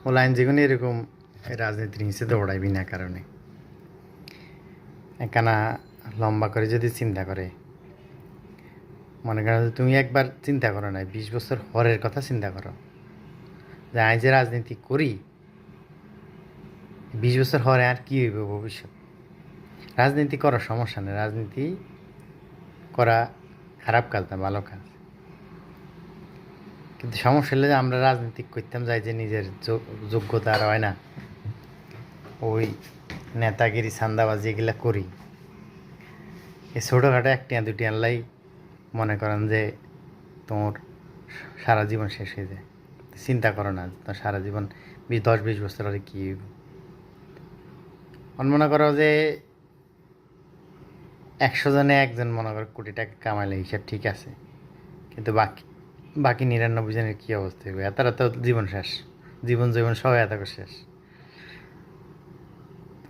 ওলাইন যেগুলো এরকম রাজনীতির হিসেবে দৌড়ায় বিনা কারণে একখানা লম্বা করে যদি চিন্তা করে মনে করো তুমি একবার চিন্তা করো না 20 বছর হরের কথা চিন্তা করো যে আমি যে রাজনীতি করি 20 বছর হরে আর কী হইব ভবিষ্যৎ। রাজনীতি করার সমস্যা নেই, রাজনীতি করা খারাপ কাজ না, ভালো কাজ। কিন্তু সমস্যা হলে যে আমরা রাজনীতি করতাম যাই যে নিজের যোগ্যতা আর হয় না, ওই নেতাগিরি চান্দাবাজি এগুলা করি, এই ছোটোখাটো একটিয়া দুটি আনলাই মনে করেন যে তোমার সারা জীবন শেষ হয়ে যায়। চিন্তা করো না তোমার সারা জীবন 10-20 বছর হলে কী হইব। মনে করো যে 100 জনে একজন মনে করো কোটি টাকা কামাইলে হিসাব ঠিক আছে, কিন্তু বাকি 99 জনের কী অবস্থা হইবে? এতারা তো জীবন শেষ, জীবন সহ এত শেষ।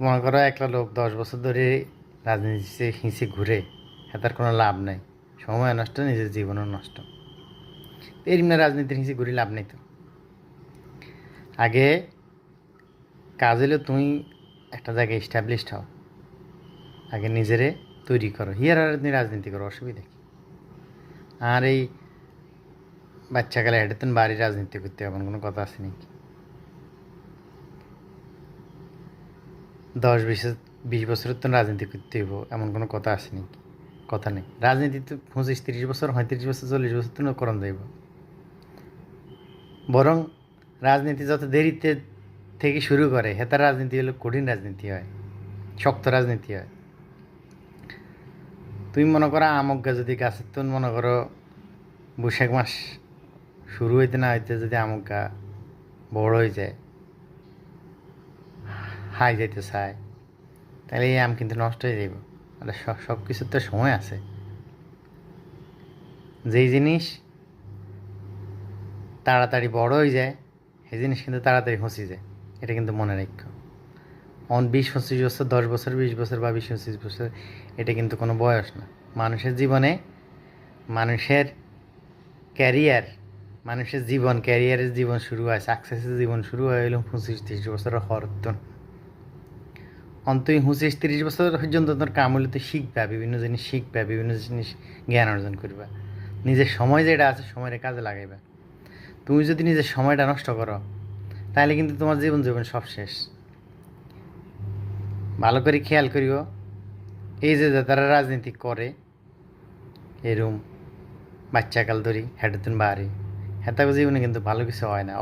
মনে করো একটা লোক 10 বছর ধরে রাজনীতিতে হিঁচে ঘুরে, এটার কোনো লাভ নাই, সময় নষ্ট, নিজের জীবনও নষ্ট। এমনি রাজনীতির হিঁচে ঘুরে লাভ নেই। তো আগে কাজ হলেও তুমি একটা জায়গায় এস্টাবলিশড হও, আগে নিজেরে তৈরি করো, হিয়ার আর তুমি রাজনীতি করো, অসুবিধা কি? আর এই বাচ্চাকালে হেঁটেতেন বাড়ি রাজনীতি করতে এমন কোনো কথা আছে নাকি? 10-20 বছরের তো রাজনীতি করতে হইব এমন কোনো কথা আছে নাকি? কথা নেই। রাজনীতি তো 25-30 বছর, 35 বছর, 40 বছর তো করণ যাইব। বরং রাজনীতি যত দেরিতে থেকে শুরু করে হেতার রাজনীতি হলো কঠিন রাজনীতি হয়, শক্ত রাজনীতি হয়। তুমি মনে করো আমক গাছ যদি গাছের তো মনে করো বৈশাখ মাস শুরু হইতে না হইতে যদি আমক গা বড় হয়ে যায়, হাই যাইতে চায়, তাহলে এই আম কিন্তু নষ্ট হয়ে যাইব। আর সব কিছুর তো সময় আছে। যেই জিনিস তাড়াতাড়ি বড় হয়ে যায় সেই জিনিস কিন্তু তাড়াতাড়ি হঁচি যায়, এটা কিন্তু মনে রাখো। 20-25 বছর, 10 বছর, 20 বছর বা 20-25 বছর এটা কিন্তু কোনো বয়স না। মানুষের জীবনে মানুষের ক্যারিয়ার, মানুষের জীবন, ক্যারিয়ারের জীবন শুরু হয়, সাকসেসের জীবন শুরু হয় হলো 25-30 বছরের হরতন। অন্তই 25-30 বছর পর্যন্ত তোর কাম হলে তুই শিখবা, বিভিন্ন জিনিস শিখবা, বিভিন্ন জিনিস জ্ঞান অর্জন করবা, নিজের সময় যেটা আছে সময়টা কাজে লাগাইবা। তুমি যদি নিজের সময়টা নষ্ট করো তাহলে কিন্তু তোমার জীবন সব শেষ। ভালো করে খেয়াল করিও, এই যে তারা রাজনীতি করে এরম বাচ্চাকাল ধরি হেঁটেতেন বাড়ি, হেতাকে জীবনে কিন্তু ভালো কিছু হয় না।